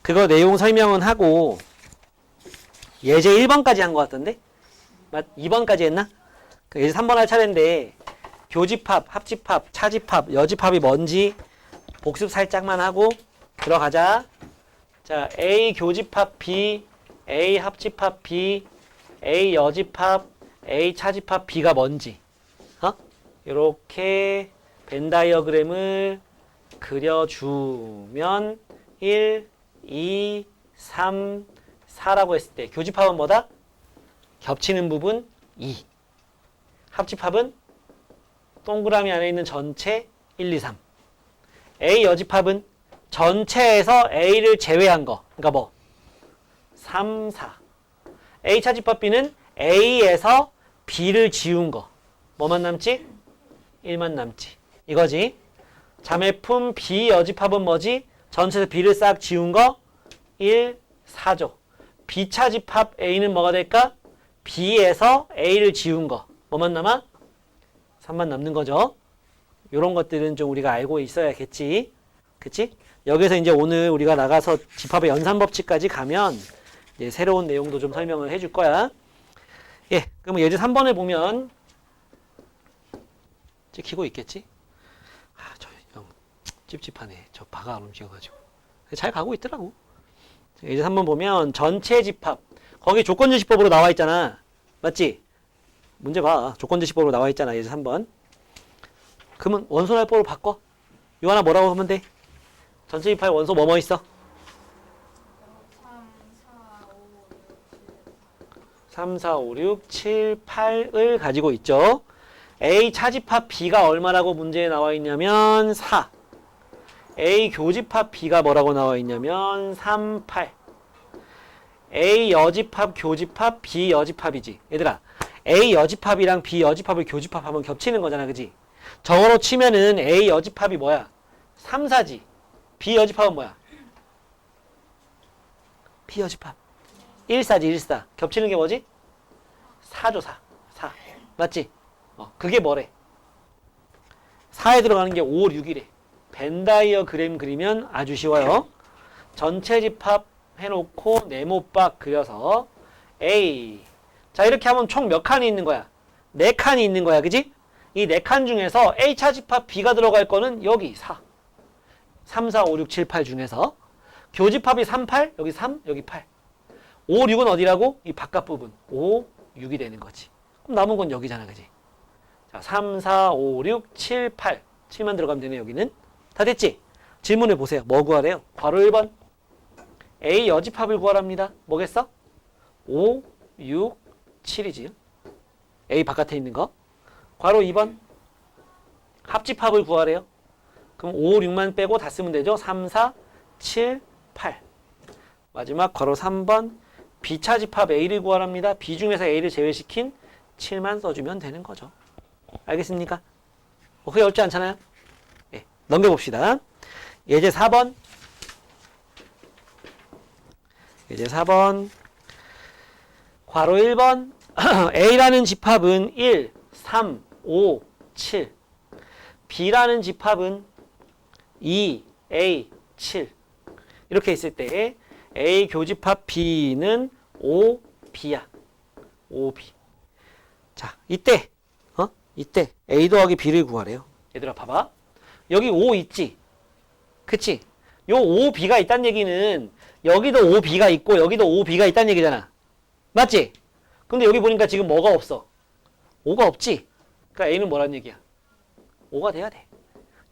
그거 내용 설명은 하고 예제 1번까지 한 것 같던데? 2번까지 했나? 예제 3번 할 차례인데 교집합, 합집합, 차집합, 여집합이 뭔지 복습 살짝만 하고 들어가자. 자, A 교집합 B, A 합집합 B, A 여집합, A 차집합 B가 뭔지 이렇게 벤 다이어그램을 그려주면 1, 2, 3, 4라고 했을 때 교집합은 뭐다? 겹치는 부분 2. 합집합은 동그라미 안에 있는 전체 1, 2, 3. A 여집합은 전체에서 A를 제외한 거. 그러니까 뭐? 3, 4. A 차집합 B는 A에서 B를 지운 거. 뭐만 남지? 1만 남지. 이거지. 자매품 B 여집합은 뭐지? 전체에서 B를 싹 지운 거 1, 4죠. B 차집합 A는 뭐가 될까? B에서 A를 지운 거. 뭐만 남아? 3만 남는 거죠. 요런 것들은 좀 우리가 알고 있어야겠지. 그치? 여기서 이제 오늘 우리가 나가서 집합의 연산법칙까지 가면 이제 새로운 내용도 좀 설명을 해줄 거야. 예, 그러면 예제 3번을 보면 찍히고 있겠지? 아, 저 형 찝찝하네. 저 바가 안 움직여가지고. 잘 가고 있더라고. 예제 3번 보면 전체 집합. 거기 조건제시법으로 나와 있잖아. 맞지? 문제 봐. 조건제시법으로 나와 있잖아. 예제 3번. 그러면 원소날법으로 바꿔. 요 하나 뭐라고 하면 돼? 전체 집합의 원소 뭐뭐 있어? 3, 4, 5, 6, 7, 8을 가지고 있죠. A 차집합 B가 얼마라고 문제에 나와 있냐면 4. A 교집합 B가 뭐라고 나와 있냐면 3, 8. A 여집합 교집합 B 여집합이지. 얘들아, A 여집합이랑 B 여집합을 교집합하면 겹치는 거잖아. 그지? 저거로 치면은 A 여집합이 뭐야? 3, 4지. B 여집합은 뭐야? B 여집합 1, 4지. 1, 4. 겹치는 게 뭐지? 4죠. 4. 4. 맞지? 그게 뭐래? 4에 들어가는 게 5, 6이래. 벤 다이어그램 그리면 아주 쉬워요. 전체 집합 해놓고 네모박 그려서 A. 자, 이렇게 하면 총 몇 칸이 있는 거야? 4칸이 있는 거야. 그지? 이 4칸 중에서 A 차집합 B가 들어갈 거는 여기 4. 3, 4, 5, 6, 7, 8 중에서 교집합이 3, 8, 여기 3, 여기 8. 5, 6은 어디라고? 이 바깥 부분. 5, 6이 되는 거지. 그럼 남은 건 여기잖아. 그지? 자, 3, 4, 5, 6, 7, 8. 7만 들어가면 되네, 여기는. 다 됐지? 질문을 보세요. 뭐 구하래요? 괄호 1번. A 여집합을 구하랍니다. 뭐겠어? 5, 6, 7이지. A 바깥에 있는 거. 괄호 2번. 합집합을 구하래요. 그럼 5, 6만 빼고 다 쓰면 되죠. 3, 4, 7, 8. 마지막 괄호 3번. B차집합 A를 구하랍니다. B 중에서 A를 제외시킨 7만 써주면 되는 거죠. 알겠습니까? 그게 어렵지 않잖아요? 네, 넘겨봅시다. 예제 4번. 예제 4번. 괄호 1번. A라는 집합은 1, 3, 5, 7. B라는 집합은 2, A, 7. 이렇게 있을 때 A 교집합 B는 5, B야. 5, B. 자, 이때 A 더하기 B를 구하래요. 얘들아 봐봐. 여기 5 있지? 그치? 요 5B가 있다는 얘기는 여기도 5B가 있고 여기도 5B가 있다는 얘기잖아. 맞지? 근데 여기 보니까 지금 뭐가 없어? 5가 없지? 그러니까 A는 뭐라는 얘기야? 5가 돼야 돼.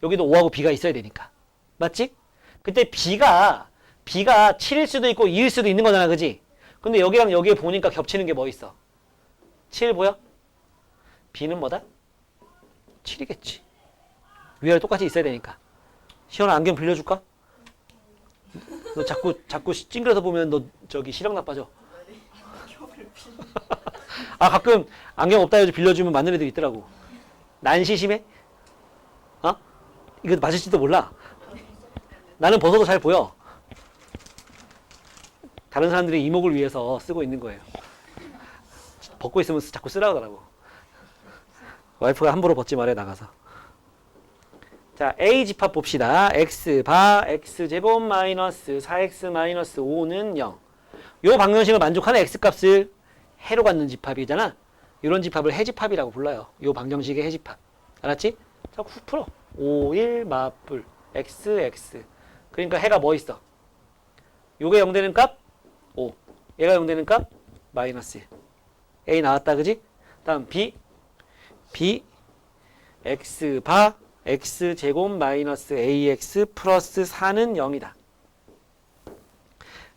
여기도 5하고 B가 있어야 되니까. 맞지? 그때 B가 7일 수도 있고 2일 수도 있는 거잖아. 그지? 근데 여기랑 여기에 보니까 겹치는 게 뭐 있어? 7 보여? B는 뭐다? 7이겠지. 위아래 똑같이 있어야 되니까. 시원한 안경 빌려줄까? 너 자꾸 찡그려서 보면 너 저기 시력 나빠져. 아, 가끔 안경 없다 해서 빌려주면 맞는 애들 있더라고. 난시 심해? 이거 맞을지도 몰라. 나는 벗어도 잘 보여. 다른 사람들이 이목을 위해서 쓰고 있는 거예요. 벗고 있으면 자꾸 쓰라 하더라고. 와이프가 함부로 벗지 말해, 나가서. 자, A 집합 봅시다. x 바 x제곱 마이너스 4x 마이너스 5는 0. 요 방정식을 만족하는 x값을 해로 갖는 집합이잖아. 이런 집합을 해집합이라고 불러요. 요 방정식의 해집합. 알았지? 자, 훅 풀어. 5, 1, 맞불. x, x. 그러니까 해가 뭐 있어? 요게 0 되는 값? 5. 얘가 0 되는 값? 마이너스 1. A 나왔다, 그지? 다음 B. B. x 바 x제곱 마이너스 ax 플러스 4는 0이다.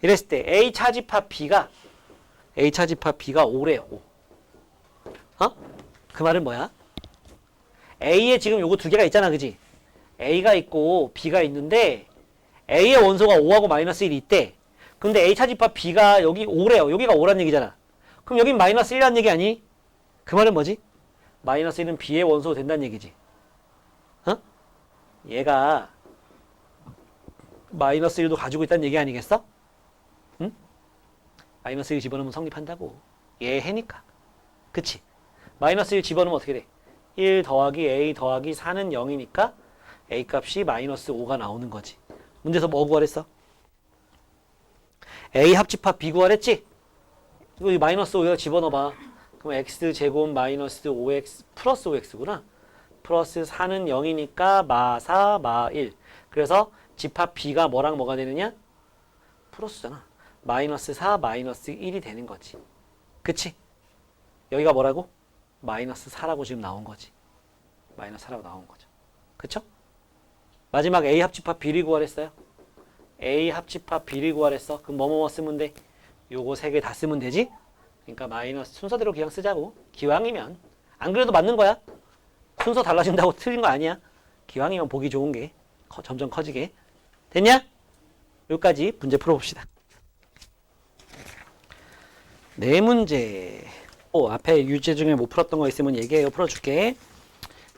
이랬을 때 A 차집합 B가 5래요. 5. 어? 그 말은 뭐야? A에 지금 요거 두 개가 있잖아, 그지? A가 있고 B가 있는데 A의 원소가 5하고 마이너스 1이 있대. 근데 A 차집합 B가 여기 5래요. 여기가 5란 얘기잖아. 그럼 여긴 마이너스 1이란 얘기 아니? 그 말은 뭐지? 마이너스 1은 B의 원소가 된다는 얘기지. 어? 얘가 마이너스 1도 가지고 있다는 얘기 아니겠어? 응? 마이너스 1 집어넣으면 성립한다고. 얘 해니까. 그치? 마이너스 1 집어넣으면 어떻게 돼? 1 더하기 A 더하기 4는 0이니까 A 값이 마이너스 5가 나오는 거지. 문제에서 뭐 구하랬어? A 합집합 B 구하랬지? 이거 마이너스 5에다 집어넣어봐. 그럼 x제곱 마이너스 5x 플러스 5x구나. 플러스 4는 0이니까 마4 마1. 그래서 집합 B가 뭐랑 뭐가 되느냐? 플러스잖아. 마이너스 4 마이너스 1이 되는 거지. 그치? 여기가 뭐라고? 마이너스 4라고 지금 나온 거지. 마이너스 4라고 나온 거죠. 그쵸? 마지막 A 합집합 B를 구하랬어요. A 합집합 B를 구하랬어. 그럼 뭐뭐 쓰면 돼? 요거 세 개 다 쓰면 되지? 그러니까 마이너스 순서대로 그냥 쓰자고. 기왕이면. 안 그래도 맞는 거야. 순서 달라진다고 틀린 거 아니야. 기왕이면 보기 좋은 게 점점 커지게. 됐냐? 여기까지 문제 풀어봅시다. 네 문제. 앞에 유제 중에 못 풀었던 거 있으면 얘기해요. 풀어줄게.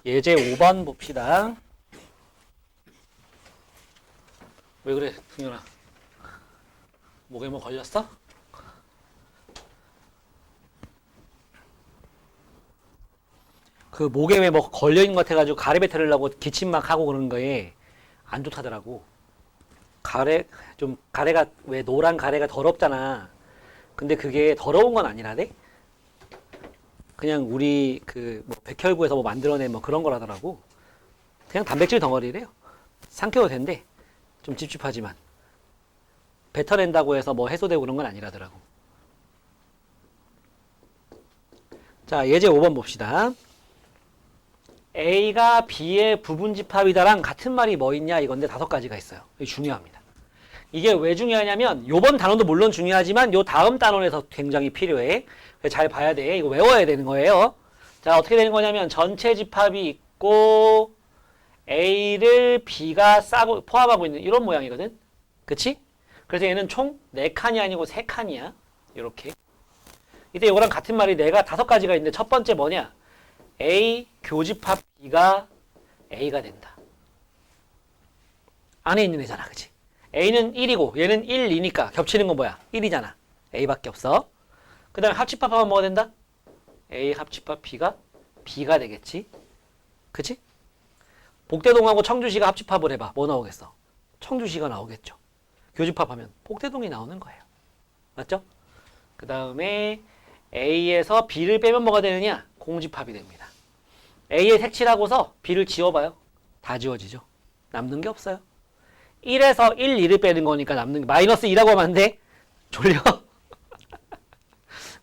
예제 5번 봅시다. 왜 그래, 승현아? 목에 뭐 걸렸어? 그 목에 왜 뭐 걸려있는 것 같아가지고 가래배 털으려고 기침 막 하고 그러는 거에 안 좋다더라고. 가래가 왜 노란 가래가 더럽잖아. 근데 그게 더러운 건 아니라네? 그냥 우리 뭐 백혈구에서 뭐 만들어낸 뭐 그런 거라더라고. 그냥 단백질 덩어리래요. 삼켜도 된대. 좀 찝찝하지만. 뱉어낸다고 해서 뭐 해소되고 그런 건 아니라더라고. 자, 예제 5번 봅시다. A가 B의 부분집합이다랑 같은 말이 뭐 있냐 이건데 5가지가 있어요. 이게 중요합니다. 이게 왜 중요하냐면 요번 단원도 물론 중요하지만 요 다음 단원에서 굉장히 필요해. 잘 봐야 돼. 이거 외워야 되는 거예요. 자, 어떻게 되는 거냐면 전체 집합이 있고 A를 B가 포함하고 있는 이런 모양이거든. 그치? 그래서 얘는 총 4칸이 아니고 3칸이야. 이렇게. 이때 이거랑 같은 말이 내가 5가지가 있는데 첫 번째 뭐냐? A 교집합 B가 A가 된다. 안에 있는 애잖아. 그치? A는 1이고 얘는 1, 2니까 겹치는 건 뭐야? 1이잖아. A밖에 없어. 그 다음에 합집합하면 뭐가 된다? A 합집합 B가 B가 되겠지. 그치? 복대동하고 청주시가 합집합을 해봐. 뭐 나오겠어? 청주시가 나오겠죠. 교집합하면 복대동이 나오는 거예요. 맞죠? 그 다음에 A에서 B를 빼면 뭐가 되느냐? 공집합이 됩니다. A에 색칠하고서 B를 지워봐요. 다 지워지죠. 남는 게 없어요. 1에서 1, 2를 빼는 거니까 남는 게 마이너스 2라고 하면 안 돼? 졸려?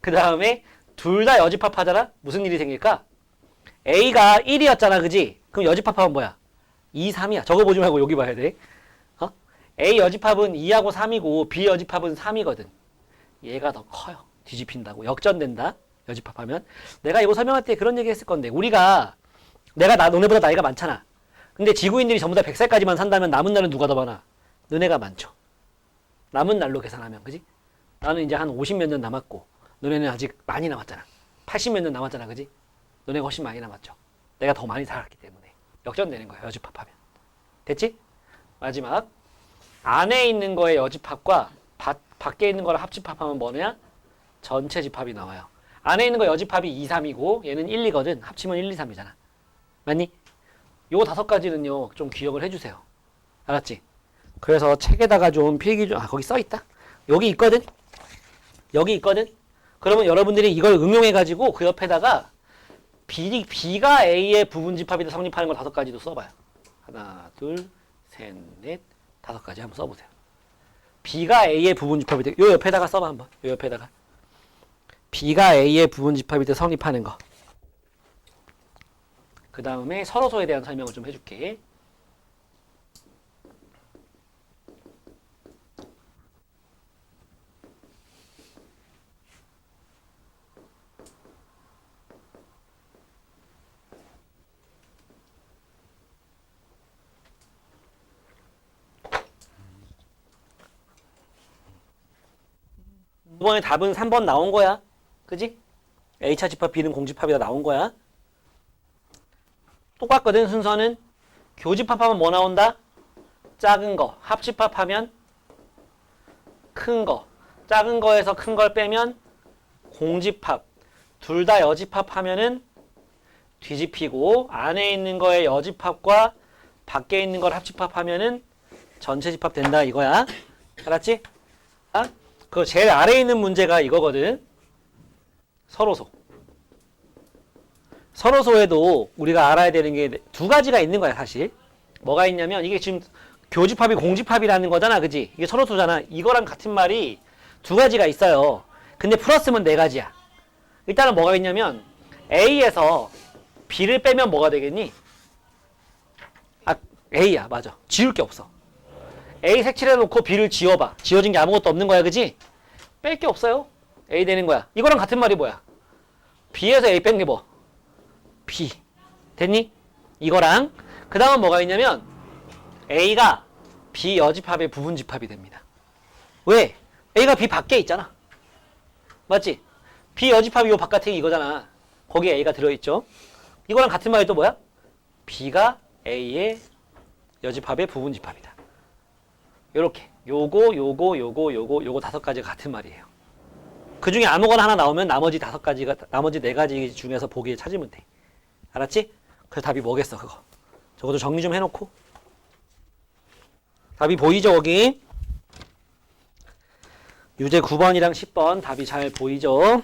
그 다음에 둘 다 여집합하잖아? 무슨 일이 생길까? A가 1이었잖아. 그지? 그럼 여집합하면 뭐야? 2, 3이야. 저거 보지 말고 여기 봐야 돼. A 여집합은 2하고 3이고 B 여집합은 3이거든. 얘가 더 커요. 뒤집힌다고. 역전된다. 여집합하면. 내가 이거 설명할 때 그런 얘기 했을 건데 내가 너네보다 나이가 많잖아. 근데 지구인들이 전부 다 100살까지만 산다면 남은 날은 누가 더 많아? 너네가 많죠. 남은 날로 계산하면. 그지? 나는 이제 한 50몇 년 남았고 너네는 아직 많이 남았잖아. 80몇 년 남았잖아. 그지? 너네가 훨씬 많이 남았죠. 내가 더 많이 살았기 때문에. 역전되는 거야. 여집합하면. 됐지? 마지막. 안에 있는 거의 여집합과 밖에 있는 거랑 합집합하면 뭐냐? 전체 집합이 나와요. 안에 있는 거 여집합이 2, 3이고 얘는 1, 2거든. 합치면 1, 2, 3이잖아. 맞니? 요 5가지는요, 좀 기억을 해주세요. 알았지? 그래서 책에다가 좀 필기 좀, 거기 써있다. 여기 있거든? 여기 있거든? 그러면 여러분들이 이걸 응용해가지고 그 옆에다가 B가 A의 부분집합이다 성립하는 걸 5가지도 써봐요. 하나, 둘, 셋, 넷, 5가지 한번 써보세요. B가 A의 부분집합이다. 요 옆에다가 써봐 한번. 요 옆에다가. B가 A의 부분집합이다 성립하는 거. 그 다음에 서로소에 대한 설명을 좀 해줄게. 이번에 답은 3번 나온 거야. 그지? A차 집합, B는 공집합이다 나온 거야. 똑같거든, 순서는. 교집합하면 뭐 나온다? 작은 거. 합집합하면 큰 거. 작은 거에서 큰 걸 빼면 공집합. 둘 다 여집합하면은 뒤집히고, 안에 있는 거에 여집합과 밖에 있는 걸 합집합하면은 전체 집합 된다 이거야. 알았지? 아? 그 제일 아래에 있는 문제가 이거거든. 서로소. 서로소에도 우리가 알아야 되는 게 2가지가 있는 거야, 사실. 뭐가 있냐면, 이게 지금 교집합이 공집합이라는 거잖아, 그지? 이게 서로소잖아. 이거랑 같은 말이 2가지가 있어요. 근데 플러스면 4가지야. 일단은 뭐가 있냐면, A에서 B를 빼면 뭐가 되겠니? 아, A야, 맞아. 지울 게 없어. A 색칠해놓고 B를 지워봐. 지워진 게 아무것도 없는 거야, 그지? 뺄 게 없어요. A 되는 거야. 이거랑 같은 말이 뭐야? B에서 A 뺀 게 뭐? B. 됐니? 이거랑. 그 다음은 뭐가 있냐면 A가 B 여집합의 부분집합이 됩니다. 왜? A가 B 밖에 있잖아. 맞지? B 여집합이 요 바깥에 이거잖아. 거기에 A가 들어있죠. 이거랑 같은 말이 또 뭐야? B가 A의 여집합의 부분집합이다. 요렇게. 요거 5가지가 같은 말이에요. 그 중에 아무거나 하나 나오면 나머지 4가지 중에서 보기에 찾으면 돼. 알았지? 그래서 답이 뭐겠어, 그거. 저것도 정리 좀 해놓고. 답이 보이죠, 거기? 유제 9번이랑 10번 답이 잘 보이죠?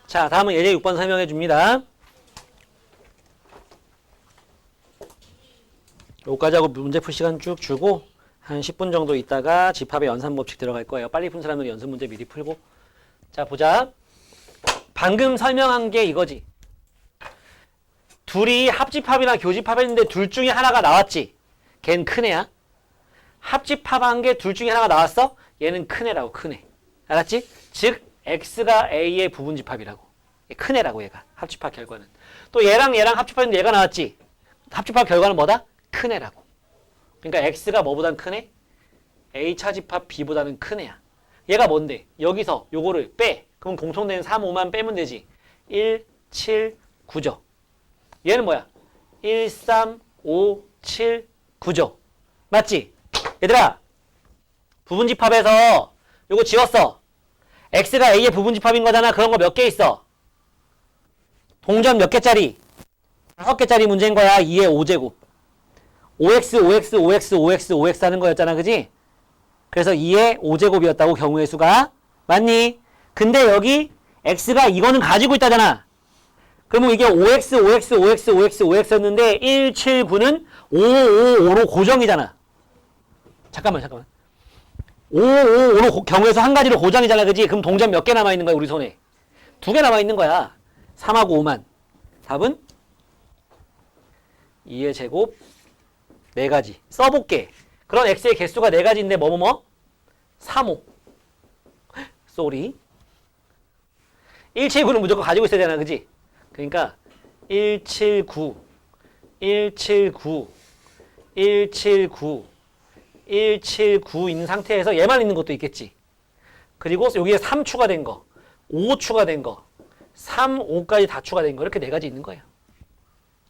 자, 다음은 예제 6번 설명해 줍니다. 여기까지 하고 문제 풀 시간 쭉 주고 한 10분 정도 있다가 집합의 연산법칙 들어갈 거예요. 빨리 푼 사람들은 연습 문제 미리 풀고. 자, 보자. 방금 설명한 게 이거지. 둘이 합집합이나 교집합했는데 둘 중에 하나가 나왔지. 걔는 큰 애야. 합집합한 게 둘 중에 하나가 나왔어? 얘는 큰 애라고, 큰 애. 알았지? 즉 X가 A의 부분집합이라고. 큰 애라고 얘가. 합집합 결과는. 또 얘랑 합집합인데 얘가 나왔지. 합집합 결과는 뭐다? 큰 애라고. 그러니까 X가 뭐보단 큰 애? A차 집합 B보다는 큰 애야. 얘가 뭔데? 여기서 요거를 빼. 그럼 공통된 3, 5만 빼면 되지. 1, 7, 9죠. 얘는 뭐야? 1, 3, 5, 7, 9죠. 맞지? 얘들아, 부분집합에서 요거 지웠어. X가 A의 부분집합인 거잖아. 그런 거 몇 개 있어? 동전 몇 개짜리? 5개짜리 문제인 거야. 2의 5제곱. 5x 하는 거였잖아. 그지? 그래서 2의 5제곱이었다고 경우의 수가. 맞니? 근데 여기 x가 이거는 가지고 있다잖아. 그러면 이게 5x였는데 1, 7, 9는 5로 고정이잖아. 잠깐만. 5로 경우의 수 한 가지로 고정이잖아. 그지? 그럼 동전 몇 개 남아있는 거야, 우리 손에? 2개 남아있는 거야. 3하고 5만. 답은 2의 제곱 4가지. 써볼게. 그런 x의 개수가 네 가지인데 뭐뭐뭐? 3, 5. 쏘리. 179는 무조건 가지고 있어야 되나, 그지? 그러니까 179, 179, 179, 179인 상태에서 얘만 있는 것도 있겠지. 그리고 여기에 3 추가된 거, 5 추가된 거, 3, 5까지 다 추가된 거 이렇게 네 가지 있는 거예요.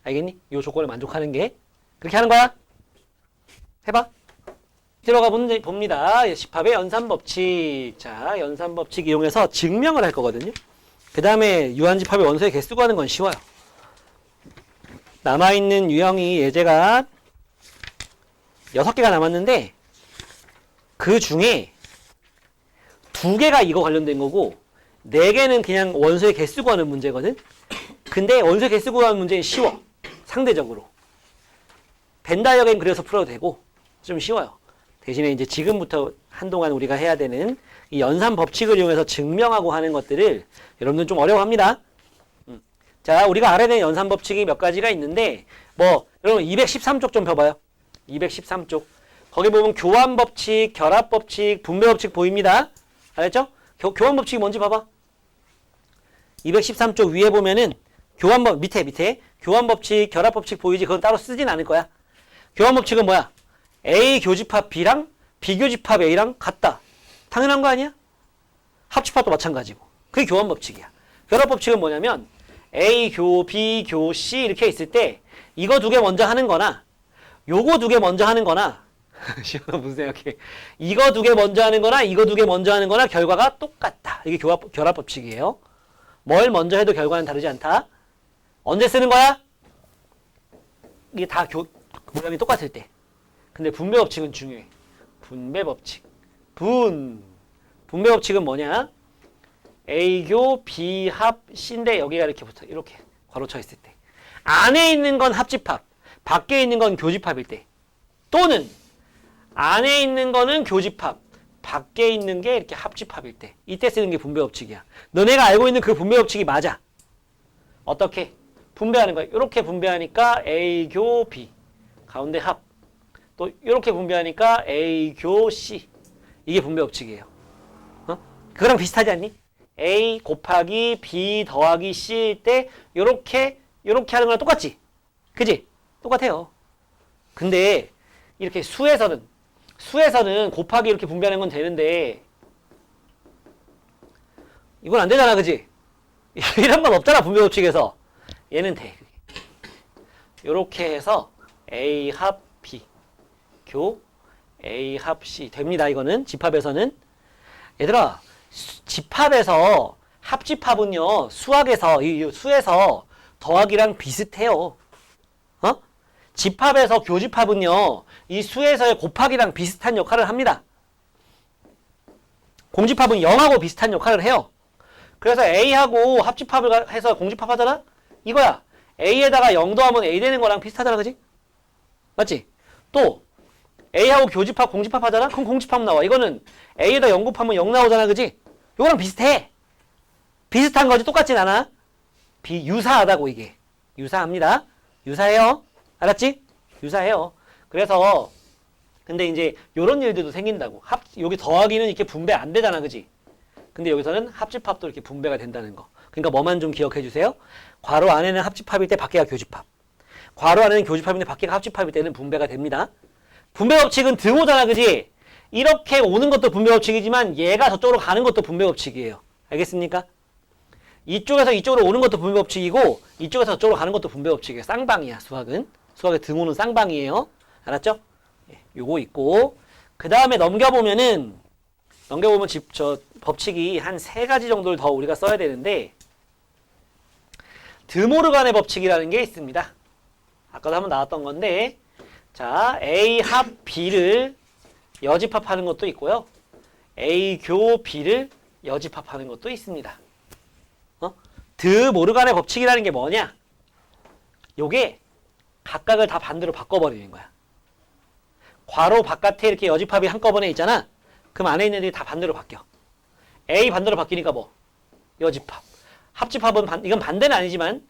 알겠니? 이 조건에 만족하는 게 그렇게 하는 거야. 해봐. 들어가 봅니다. 집합의 연산법칙. 자, 연산법칙 이용해서 증명을 할 거거든요. 그 다음에 유한집합의 원소의 개수 구하는 건 쉬워요. 남아있는 유형이 예제가 6개가 남았는데 그 중에 2개가 이거 관련된 거고 4개는 그냥 원소의 개수 구하는 문제거든. 근데 원소의 개수 구하는 문제는 쉬워. 상대적으로. 벤다이어그램 그려서 풀어도 되고 좀 쉬워요. 대신에 이제 지금부터 한동안 우리가 해야 되는 이 연산 법칙을 이용해서 증명하고 하는 것들을 여러분들 좀 어려워합니다. 자, 우리가 알아야 되는 연산 법칙이 몇 가지가 있는데 뭐 여러분 213쪽 좀 펴봐요. 213쪽. 거기 보면 교환 법칙, 결합 법칙, 분배 법칙 보입니다. 알았죠? 교환 법칙이 뭔지 봐봐. 213쪽 위에 보면은 밑에 교환 법칙, 결합 법칙 보이지? 그건 따로 쓰진 않을 거야. 교환 법칙은 뭐야? A 교집합 B랑 B 교집합 A랑 같다. 당연한 거 아니야? 합집합도 마찬가지고. 그게 교환 법칙이야. 결합 법칙은 뭐냐면 A 교, B 교, C 이렇게 있을 때 이거 2개 먼저 하는 거나 요거 2개 먼저 하는 거나 시원아 무슨 생각해? 이거 2개 먼저 하는 거나 이거 2개 먼저 하는 거나 결과가 똑같다. 이게 결합 법칙이에요. 뭘 먼저 해도 결과는 다르지 않다. 언제 쓰는 거야? 이게 다 모양이 똑같을 때. 근데 분배 법칙은 중요해. 분배 법칙. 분배 법칙은 뭐냐? A교 B합 C인데 여기가 이렇게 붙어. 이렇게 괄호쳐 있을 때. 안에 있는 건 합집합, 밖에 있는 건 교집합일 때. 또는 안에 있는 거는 교집합, 밖에 있는 게 이렇게 합집합일 때. 이때 쓰는 게 분배 법칙이야. 너네가 알고 있는 그 분배 법칙이 맞아. 어떻게? 분배하는 거야. 이렇게 분배하니까 A교 B. 가운데 합. 또 이렇게 분배하니까 A교 C. 이게 분배 법칙이에요. 어? 그거랑 비슷하지 않니? A 곱하기 B 더하기 C일 때 요렇게 하는 거랑 똑같지? 그지? 똑같아요. 근데 이렇게 수에서는 곱하기 이렇게 분배하는 건 되는데 이건 안 되잖아. 그지? 이런 건 없잖아. 분배 법칙에서. 얘는 돼. 요렇게 해서 A 합 B 교 A 합 C 됩니다. 이거는 집합에서는. 얘들아, 집합에서 합집합은요 수학에서 이 수에서 더하기랑 비슷해요. 어? 집합에서 교집합은요 이 수에서의 곱하기랑 비슷한 역할을 합니다. 공집합은 0하고 비슷한 역할을 해요. 그래서 A하고 합집합을 해서 공집합하잖아? 이거야. A에다가 0 더하면 A 되는 거랑 비슷하잖아. 그지? 맞지? 또 A하고 교집합, 공집합 하잖아? 그럼 공집합 나와. 이거는 A에다 0 곱하면 0 나오잖아. 그지? 이거랑 비슷해. 비슷한 거지 똑같진 않아. 유사하다고 이게. 유사합니다. 유사해요. 알았지? 유사해요. 그래서 근데 이제 요런 일들도 생긴다고. 여기 더하기는 이렇게 분배 안 되잖아. 그지? 근데 여기서는 합집합도 이렇게 분배가 된다는 거. 그러니까 뭐만 좀 기억해 주세요. 괄호 안에는 합집합일 때 밖에가 교집합. 괄호 안에는 교집합인데 밖에가 합집합일 때는 분배가 됩니다. 분배 법칙은 등호잖아. 그지? 이렇게 오는 것도 분배 법칙이지만 얘가 저쪽으로 가는 것도 분배 법칙이에요. 알겠습니까? 이쪽에서 이쪽으로 오는 것도 분배 법칙이고 이쪽에서 저쪽으로 가는 것도 분배 법칙이에요. 쌍방이야. 수학은. 수학의 등호는 쌍방이에요. 알았죠? 요거 있고 그 다음에 넘겨보면 법칙이 한 3가지 정도를 더 우리가 써야 되는데 드모르간의 법칙이라는 게 있습니다. 아까도 한번 나왔던 건데 자 A 합 B를 여집합하는 것도 있고요. A 교 B를 여집합하는 것도 있습니다. 드모르간의 법칙이라는 게 뭐냐? 요게 각각을 다 반대로 바꿔버리는 거야. 괄호 바깥에 이렇게 여집합이 한꺼번에 있잖아. 그럼 안에 있는 애들이 다 반대로 바뀌어. A 반대로 바뀌니까 뭐? 여집합. 합집합은 이건 반대는 아니지만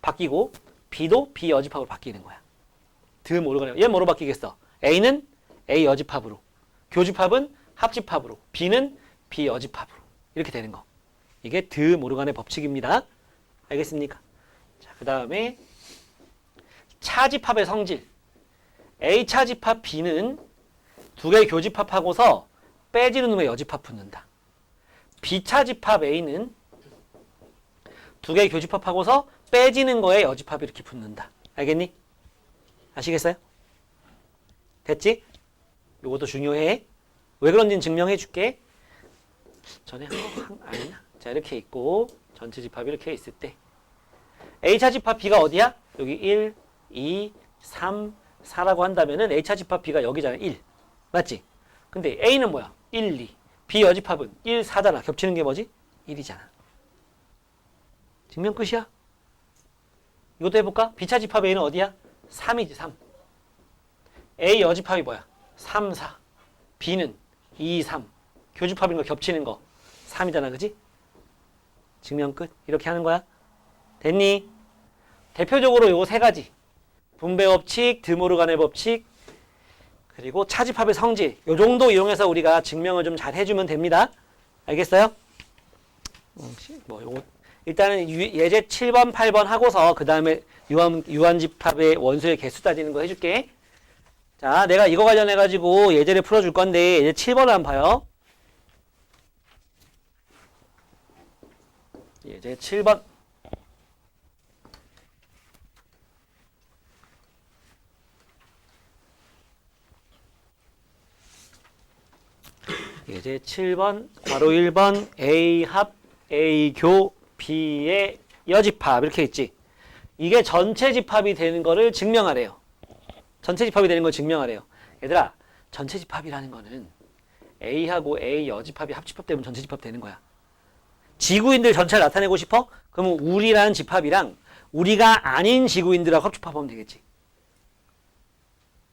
바뀌고 B도 B 여집합으로 바뀌는 거야. 드모르간의 얘는 뭐로 바뀌겠어? A는 A 여집합으로. 교집합은 합집합으로. B는 B 여집합으로. 이렇게 되는 거. 이게 드 모르간의 법칙입니다. 알겠습니까? 자, 그 다음에 차집합의 성질. A 차집합 B는 두 개의 교집합하고서 빼지는 놈의 여집합 붙는다. B 차집합 A는 두 개의 교집합하고서 빼지는 거에 여집합이 이렇게 붙는다. 알겠니? 아시겠어요? 됐지? 요것도 중요해. 왜 그런지는 증명해 줄게. 전에 아니야. 자, 이렇게 있고 전체 집합이 이렇게 있을 때 A차 집합 B가 어디야? 여기 1, 2, 3, 4라고 한다면은 A차 집합 B가 여기잖아. 1. 맞지? 근데 A는 뭐야? 1, 2. B 여집합은 1, 4잖아. 겹치는 게 뭐지? 1이잖아. 증명 끝이야. 이것도 해볼까? B차 집합 A는 어디야? 3이지. 3. A 여집합이 뭐야? 3, 4. B는 2, 3. 교집합인 거 겹치는 거 3이잖아. 그지? 증명 끝. 이렇게 하는 거야. 됐니? 대표적으로 요거 세 가지. 분배 법칙, 드모르간의 법칙, 그리고 차집합의 성질. 요 정도 이용해서 우리가 증명을 좀 잘 해주면 됩니다. 알겠어요? 뭐 요거 일단은 예제 7번, 8번 하고서 그 다음에 유한집합의 원소의 개수 따지는 거 해줄게. 자, 내가 이거 관련해가지고 예제를 풀어줄 건데 예제 7번을 한번 봐요. 예제 7번. 예제 7번, 괄호 1번, A 합, A 교, B의 여집합 이렇게 있지. 이게 전체 집합이 되는 거를 증명하래요. 전체 집합이 되는 걸 증명하래요. 얘들아, 전체 집합이라는 거는 A하고 A 여집합이 합집합 되면 전체 집합 되는 거야. 지구인들 전체를 나타내고 싶어? 그러면 우리라는 집합이랑 우리가 아닌 지구인들하고 합집합하면 되겠지.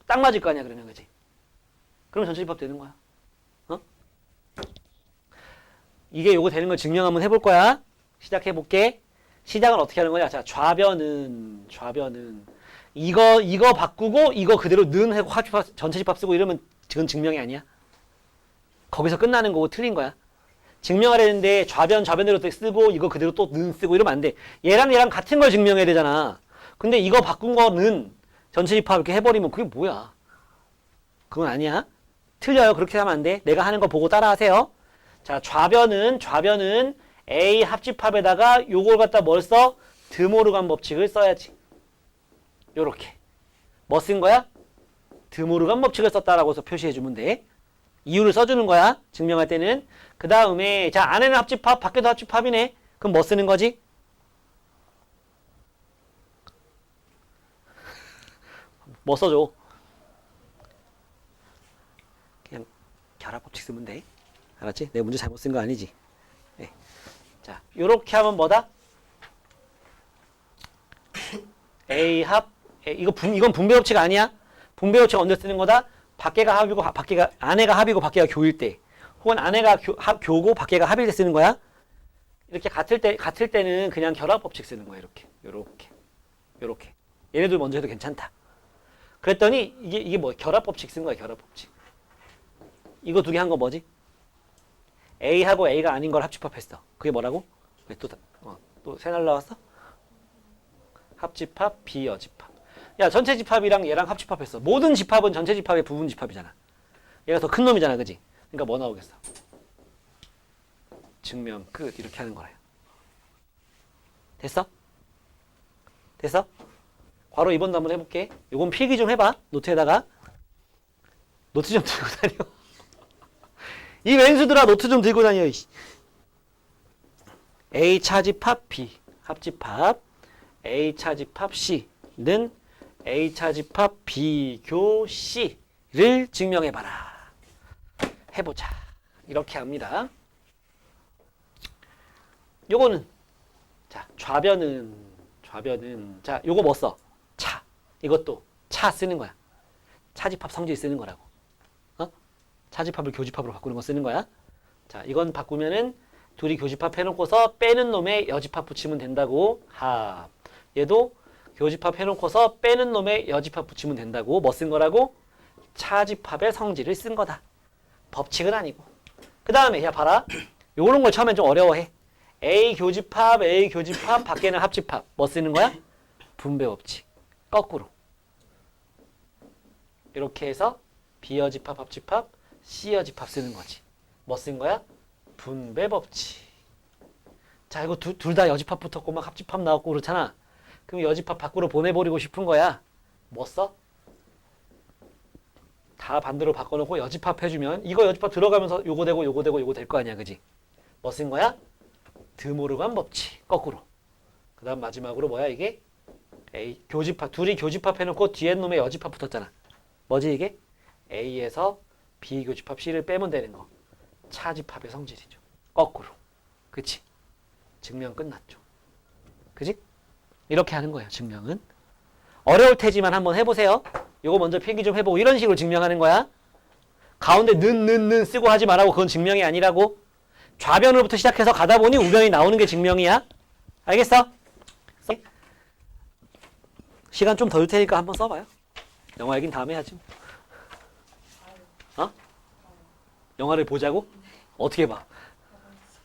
딱 맞을 거 아니야, 그러면. 그지? 그럼 전체 집합 되는 거야. 어? 이게 요거 되는 걸 증명 한번 해볼 거야. 시작해 볼게. 시작은 어떻게 하는 거야? 자, 좌변은 이거 바꾸고 이거 그대로 는 하고 합집합 전체 집합 쓰고 이러면 그건 증명이 아니야. 거기서 끝나는 거고 틀린 거야. 증명하려는데 좌변대로 쓰고 이거 그대로 또 는 쓰고 이러면 안 돼. 얘랑 같은 걸 증명해야 되잖아. 근데 이거 바꾼 거는 전체 집합 이렇게 해버리면 그게 뭐야? 그건 아니야. 틀려요. 그렇게 하면 안 돼. 내가 하는 거 보고 따라하세요. 자, 좌변은 A 합집합에다가 요걸 갖다 뭘 써? 드모르간 법칙을 써야지. 요렇게. 뭐 쓴 거야? 드모르간 법칙을 썼다라고 해서 표시해주면 돼. 이유를 써주는 거야. 증명할 때는. 그 다음에 자, 안에는 합집합, 밖에도 합집합이네. 그럼 뭐 쓰는 거지? 뭐 써줘? 그냥 결합 법칙 쓰면 돼. 알았지? 내 문제 잘못 쓴 거 아니지? 네. 자, 요렇게 하면 뭐다? A 합, 이건 분배 법칙 아니야? 분배 법칙 언제 쓰는 거다? 밖에가 합이고 안에가 합이고 밖에가 교일 때, 혹은 안에가 교고 밖에가 합일 때 쓰는 거야. 이렇게 같을 때는 그냥 결합 법칙 쓰는 거야. 요렇게. 얘네들 먼저 해도 괜찮다. 그랬더니 이게 뭐 결합 법칙 쓴 거야. 결합 법칙. 이거 두 개 한 거 뭐지? A하고 A가 아닌 걸 합집합했어. 그게 뭐라고? 왜 또 새날 나왔어? 합집합, 비여집합. 야, 전체 집합이랑 얘랑 합집합했어. 모든 집합은 전체 집합의 부분 집합이잖아. 얘가 더 큰 놈이잖아. 그지? 그러니까 뭐 나오겠어? 증명 끝. 이렇게 하는 거래요. 됐어? 괄호 2번도 한번 해볼게. 요건 필기 좀 해봐. 노트에다가. 노트 좀 들고 다녀. 이 왼수들아, 노트 좀 들고 다녀. A 차집합 B 합집합 A 차집합 C는 A 차집합 B 교 C를 증명해봐라. 해보자. 이렇게 합니다. 요거는 자, 좌변은 자, 요거 뭐 써? 차. 이것도 차 쓰는 거야. 차집합 성질 쓰는 거라고. 차집합을 교집합으로 바꾸는 거 쓰는 거야. 자, 이건 바꾸면은 둘이 교집합 해놓고서 빼는 놈에 여집합 붙이면 된다고. 합. 얘도 교집합 해놓고서 빼는 놈에 여집합 붙이면 된다고. 뭐 쓴 거라고? 차집합의 성질을 쓴 거다. 법칙은 아니고. 그 다음에 야 봐라. 요런 걸 처음엔 좀 어려워해. A 교집합, A 교집합, 밖에는 합집합. 뭐 쓰는 거야? 분배 법칙. 거꾸로. 이렇게 해서 B여집합, 합집합, C여집합 쓰는 거지. 뭐 쓴 거야? 분배 법칙. 자, 이거 둘 다 여집합 붙었고 막 합집합 나왔고 그렇잖아. 그럼 여집합 밖으로 보내버리고 싶은 거야. 뭐 써? 다 반대로 바꿔놓고 여집합 해주면 이거 여집합 들어가면서 요거 되고 요거 되고 요거 될 거 아니야. 그지? 뭐 쓴 거야? 드모르간 법칙. 거꾸로. 그 다음 마지막으로 뭐야 이게? A 교집합. 둘이 교집합 해놓고 뒤에 놈에 여집합 붙었잖아. 뭐지 이게? A에서 B 교집합 C를 빼면 되는 거. 차집합의 성질이죠. 거꾸로. 그치? 증명 끝났죠. 그지? 이렇게 하는 거예요. 증명은. 어려울 테지만 한번 해보세요. 요거 먼저 필기 좀 해보고 이런 식으로 증명하는 거야. 가운데 는 쓰고 하지 말라고. 그건 증명이 아니라고. 좌변으로부터 시작해서 가다 보니 우변이 나오는 게 증명이야. 알겠어? 시간 좀 더 줄 테니까 한번 써봐요. 영화 얘기는 다음에 하지. 어? 영화를 보자고? 어떻게 봐?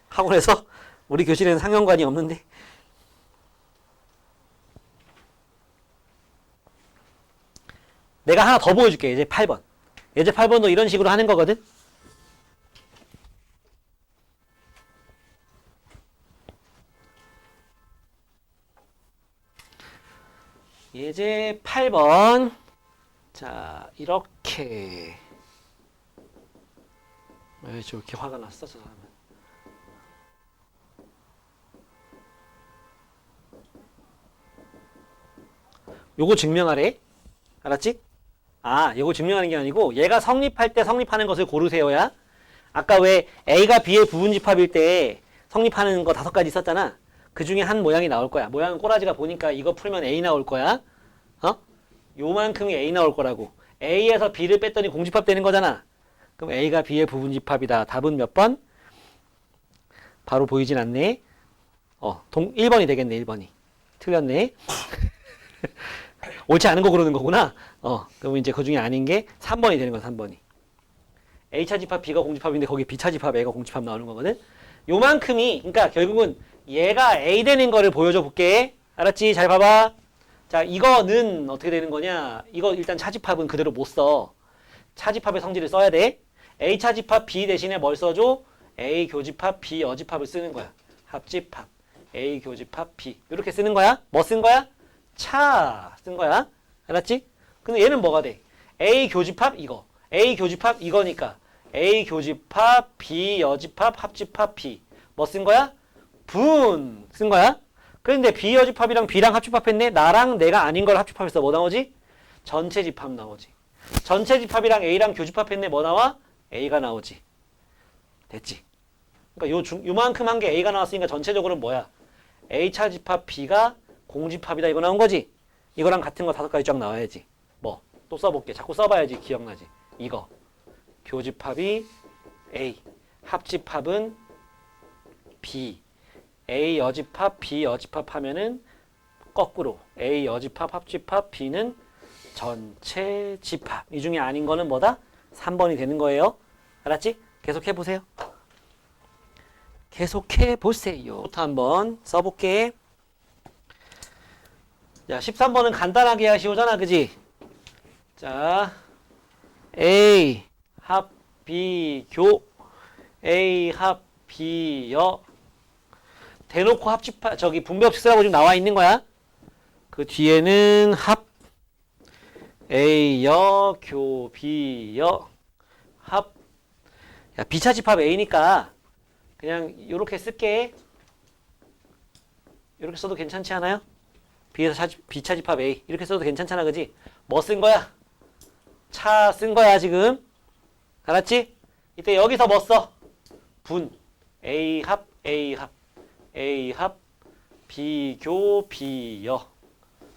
학원에서? 우리 교실에는 상영관이 없는데. 내가 하나 더 보여줄게. 예제 8번. 예제 8번도 이런 식으로 하는 거거든. 예제 8번. 자, 이렇게. 왜 저렇게 화가 났어, 저 사람은. 요거 증명하래. 알았지? 아, 요거 증명하는 게 아니고 얘가 성립할 때 성립하는 것을 고르세요야. 아까 왜 A가 B의 부분집합일 때 성립하는 거 5가지 있었잖아. 그 중에 한 모양이 나올 거야. 모양은 꼬라지가 보니까 이거 풀면 A 나올 거야. 어? 요만큼이 A 나올 거라고. A에서 B를 뺐더니 공집합 되는 거잖아. 그럼 A가 B의 부분집합이다. 답은 몇 번? 바로 보이진 않네. 1번이 되겠네. 1번이. 틀렸네. 옳지 않은 거 그러는 거구나. 그럼 이제 그 중에 아닌 게 3번이 되는 거야. 3번이. A차집합 B가 공집합인데 거기 B차집합 A가 공집합 나오는 거거든. 요만큼이 그러니까 결국은 얘가 A 되는 거를 보여줘 볼게. 알았지? 잘 봐봐. 자, 이거는 어떻게 되는 거냐? 이거 일단 차집합은 그대로 못 써. 차집합의 성질을 써야 돼. A 차집합 B 대신에 뭘 써줘? A 교집합 B 여집합을 쓰는 거야. 합집합 A 교집합 B 이렇게 쓰는 거야. 뭐 쓴 거야? 차 쓴 거야. 알았지? 근데 얘는 뭐가 돼? A 교집합 이거. A 교집합 이거니까 A 교집합 B 여집합 합집합 B 뭐 쓴 거야? 분 쓴 거야. 그런데 B 여집합이랑 B랑 합집합했네. 나랑 내가 아닌 걸 합집합했어. 뭐 나오지? 전체 집합 나오지. 전체 집합이랑 A랑 교집합했네. 뭐 나와? A가 나오지. 됐지? 그러니까 요만큼 한 게 A가 나왔으니까 전체적으로는 뭐야? A차 집합 B가 공집합이다 이거 나온 거지? 이거랑 같은 거 5가지 쫙 나와야지. 뭐 또 써볼게. 자꾸 써봐야지 기억나지. 이거 교집합이 A, 합집합은 B, A 여집합 B 여집합 하면은 거꾸로 A 여집합 합집합 B는 전체 집합. 이 중에 아닌 거는 뭐다? 3번이 되는 거예요. 알았지? 계속 해보세요. 계속해 보세요. 부터 한번 써볼게. 자, 13번은 간단하게 하시오잖아, 그지? 자, A 합 B 교 A 합 B 여 대놓고 합집합 저기 분배법칙 쓰라고 지금 나와 있는 거야. 그 뒤에는 합 A 여 교 B 여 합 야, B차 집합 A니까 그냥 요렇게 쓸게. 요렇게 써도 괜찮지 않아요? B차 집합 A 이렇게 써도 괜찮잖아, 그지? 뭐 쓴 거야? 차 쓴 거야 지금. 알았지? 이때 여기서 뭐 써? 분 A 합 A 합 A 합 B 교 B 여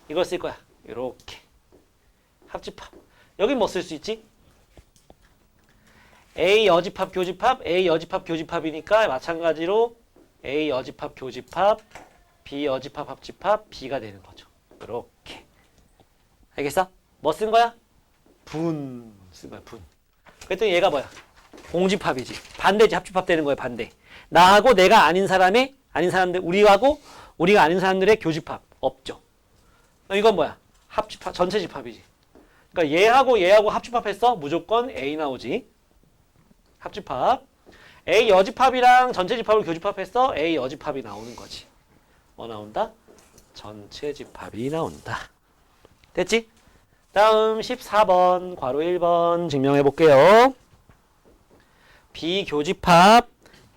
이걸 쓸 거야. 요렇게 합집합. 여긴 뭐 쓸 수 있지? A 여집합 교집합 A 여집합 교집합이니까 마찬가지로 A 여집합 교집합 B 여집합 합집합 B가 되는 거죠. 이렇게. 알겠어? 뭐 쓴 거야? 쓴 거야, 분. 그랬더니 얘가 뭐야? 공집합이지. 반대지, 합집합 되는 거야, 반대. 나하고 내가 아닌 사람들, 우리가 아닌 사람들의 교집합. 없죠. 이건 뭐야? 합집합, 전체 집합이지. 그러니까 얘하고 합집합했어? 무조건 A 나오지. 합집합. A 여집합이랑 전체 집합을 교집합했어? A 여집합이 나오는 거지. 뭐 나온다? 전체 집합이 나온다. 됐지? 다음 14번 괄호 1번 증명해 볼게요. B 교집합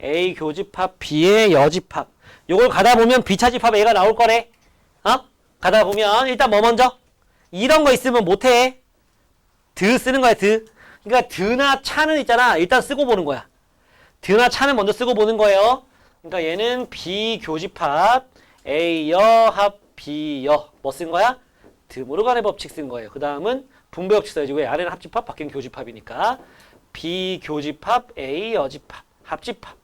A 교집합 B의 여집합. 요걸 가다 보면 B차 집합 A가 나올 거래. 가다 보면 일단 뭐 먼저? 이런 거 있으면 못해. 드 쓰는 거야, 드. 그러니까 드나 차는 있잖아. 일단 쓰고 보는 거야. 드나 차는 먼저 쓰고 보는 거예요. 그러니까 얘는 B 교집합 A 여합 B 여. 뭐 쓴 거야? 드모르간의 법칙 쓴 거예요. 그 다음은 분배 법칙 써야지. 왜? 아래는 합집합, 밖에는 교집합이니까. B 교집합 A 여집합. 합집합.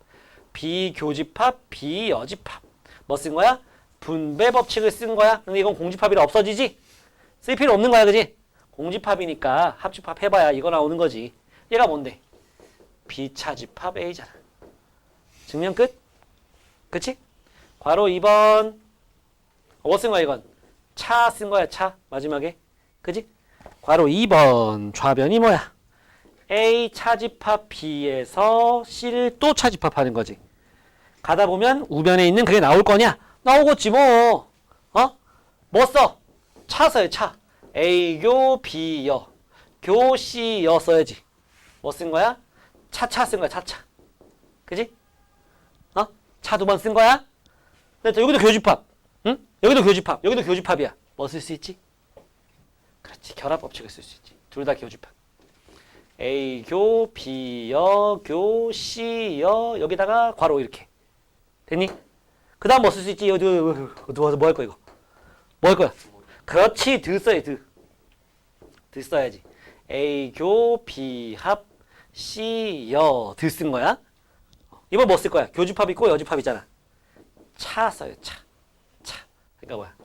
B 교집합 B 여집합. 뭐 쓴 거야? 분배 법칙을 쓴 거야. 근데 이건 공집합이라 없어지지? 쓸 필요 없는 거야, 그지? 공집합이니까 합집합 해봐야 이거 나오는 거지. 얘가 뭔데? B차 집합 A잖아. 증명 끝? 그치? 괄호 2번. 뭐 쓴 거야, 이건? 차 쓴 거야, 차. 마지막에. 그지? 괄호 2번. 좌변이 뭐야? A 차집합 B에서 C를 또 차집합하는 거지. 가다 보면 우변에 있는 그게 나올 거냐? 나오겠지 뭐. 뭐 써? 차 써요, 차. A교 B여. 교 C여 써야지. 뭐 쓴 거야? 차차 쓴 거야, 차차. 그지? 차 두 번 쓴 거야? 여기도 교집합. 응? 여기도 교집합. 여기도 교집합이야. 뭐 쓸 수 있지? 그렇지. 결합 법칙을 쓸 수 있지. 둘 다 교집합. A교 B여 교 C여 여기다가 괄호 이렇게. 됐니? 그 다음 뭐 쓸 수 있지? 누워서 뭐 할 거야, 이거? 뭐 할 거야? 그렇지. 드 써야 드. 드 써야지. A교 B합 C여. 드 쓴 거야. 이번 뭐 쓸 거야? 교집합 있고 여집합 있잖아. 차 써요, 차. 차. 그러니까 뭐야?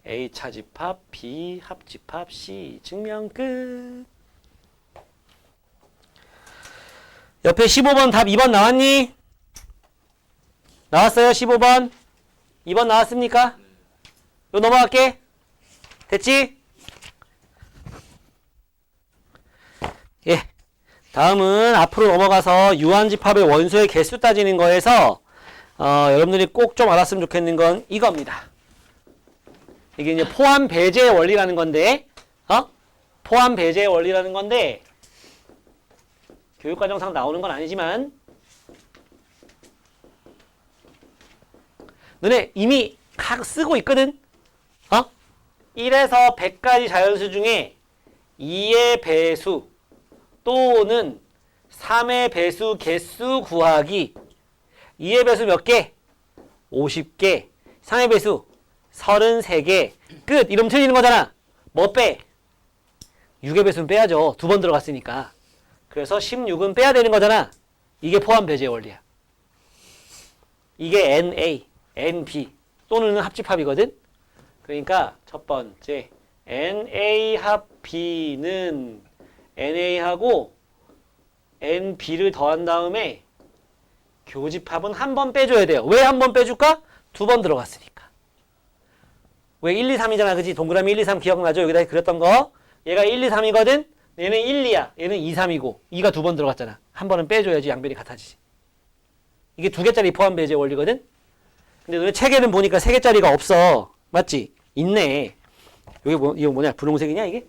A 차집합, B 합집합, C. 증명 끝. 옆에 15번 답 2번 나왔니? 나왔어요? 15번? 2번 나왔습니까? 이거 넘어갈게. 됐지? 예. 다음은 앞으로 넘어가서 유한집합의 원소의 개수 따지는 거에서 여러분들이 꼭 좀 알았으면 좋겠는 건 이겁니다. 이게 이제 포함 배제의 원리라는 건데, 포함 배제의 원리라는 건데, 교육과정상 나오는 건 아니지만, 너네 이미 쓰고 있거든? 1에서 100까지 자연수 중에 2의 배수 또는 3의 배수 개수 구하기. 2의 배수 몇 개? 50개. 3의 배수 33개. 끝. 이러면 틀리는 거잖아. 뭐 빼? 6의 배수는 빼야죠. 두 번 들어갔으니까. 그래서 16은 빼야 되는 거잖아. 이게 포함 배제의 원리야. 이게 NA, NB 또는 합집합이거든. 그러니까 첫 번째 NA 합 B는 NA하고 NB를 더한 다음에 교집합은 한 번 빼줘야 돼요. 왜 한 번 빼줄까? 두 번 들어갔으니까. 왜 1, 2, 3이잖아. 그지? 동그라미 1, 2, 3 기억나죠? 여기다 그렸던 거. 얘가 1, 2, 3이거든? 얘는 1, 2야. 얘는 2, 3이고 2가 두 번 들어갔잖아. 한 번은 빼줘야지 양변이 같아지지. 이게 두 개짜리 포함 배제 원리거든? 근데 너네 책에는 보니까 세 개짜리가 없어. 맞지? 있네. 여기 이거 뭐냐? 분홍색이냐 이게?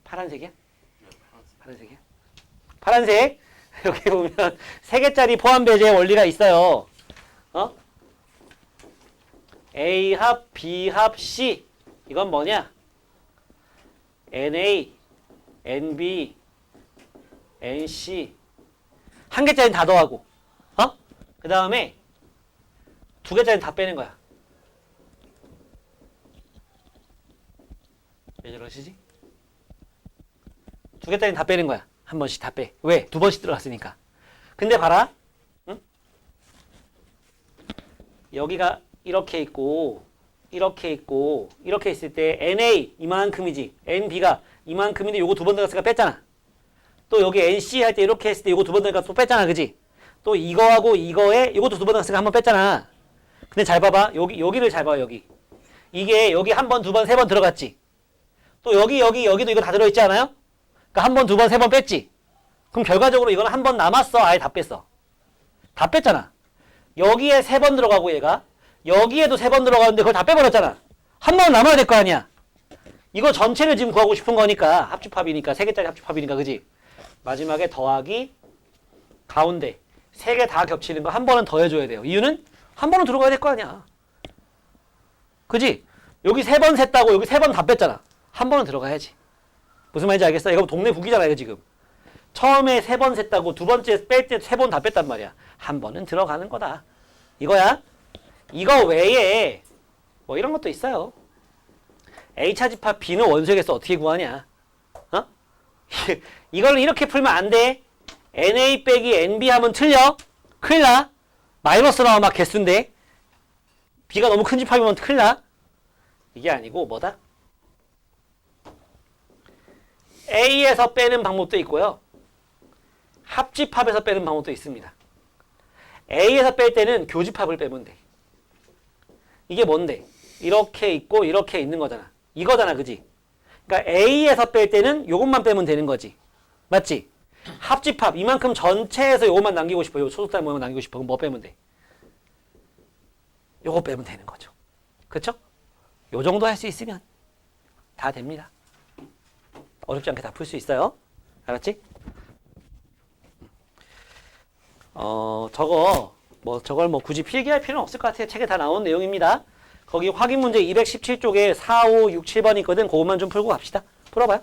파란색이야? 파란색이야? 파란색. 여기 보면 세 개짜리 포함 배제 원리가 있어요. A 합, B 합, C. 이건 뭐냐? NA, NB, NC. 한 개짜리는 다 더하고. 그 다음에 두 개짜리는 다 빼는 거야. 왜 저러시지? 두 개짜리는 다 빼는 거야. 한 번씩 다 빼. 왜? 두 번씩 들어갔으니까. 근데 봐라. 응? 여기가 이렇게 있고 이렇게 있고 이렇게 있을 때 NA 이만큼이지. NB가 이만큼인데 요거 두 번 들어갔으니까 뺐잖아. 또 여기 NC 할 때 이렇게 했을 때 요거 두 번 들어가서 또 뺐잖아. 그지? 또 이거하고 이거에 이것도 두 번 들어갔으니까 한 번 뺐잖아. 근데 잘 봐봐. 여기를 잘 봐. 여기. 이게 여기 한 번, 두 번, 세 번 들어갔지. 또 여기도 이거 다 들어있지 않아요? 그러니까 한 번, 두 번, 세 번 뺐지. 그럼 결과적으로 이거는 한 번 남았어. 아예 다 뺐어. 다 뺐잖아. 여기에 세 번 들어가고 얘가 여기에도 세 번 들어가는데 그걸 다 빼버렸잖아. 한 번 남아야 될 거 아니야. 이거 전체를 지금 구하고 싶은 거니까 합집합이니까 세 개짜리 합집합이니까 그지? 마지막에 더하기 가운데 세 개 다 겹치는 거 한 번은 더 해줘야 돼요. 이유는 한 번은 들어가야 될 거 아니야. 그지? 여기 세 번 셌다고 여기 세 번 다 뺐잖아. 한 번은 들어가야지. 무슨 말인지 알겠어? 이거 동네 북이잖아 이거 지금. 처음에 세 번 셌다고 두 번째 뺄 때 세 번 다 뺐단 말이야. 한 번은 들어가는 거다. 이거야. 이거 외에 뭐 이런 것도 있어요. A차 집합 B는 원소에서 어떻게 구하냐? 어? 이걸 이렇게 풀면 안 돼. NA 빼기 NB 하면 틀려. 큰일 나. 마이너스 나와 막 개수인데. B가 너무 큰 집합이면 큰일 나. 이게 아니고 뭐다? A에서 빼는 방법도 있고요. 합집합에서 빼는 방법도 있습니다. A에서 뺄 때는 교집합을 빼면 돼. 이게 뭔데? 이렇게 있고 이렇게 있는 거잖아. 이거잖아, 그지? 그러니까 A에서 뺄 때는 요것만 빼면 되는 거지. 맞지? 합집합 이만큼 전체에서 요것만 남기고 싶어. 요 소수점 모양만 남기고 싶어. 그럼 뭐 빼면 돼? 요거 빼면 되는 거죠. 그쵸? 요 정도 할 수 있으면 다 됩니다. 어렵지 않게 다 풀 수 있어요. 알았지? 저걸 굳이 필기할 필요는 없을 것 같아요. 책에 다 나온 내용입니다. 거기 확인 문제 217쪽에 4, 5, 6, 7번 있거든. 그것만 좀 풀고 갑시다. 풀어봐요.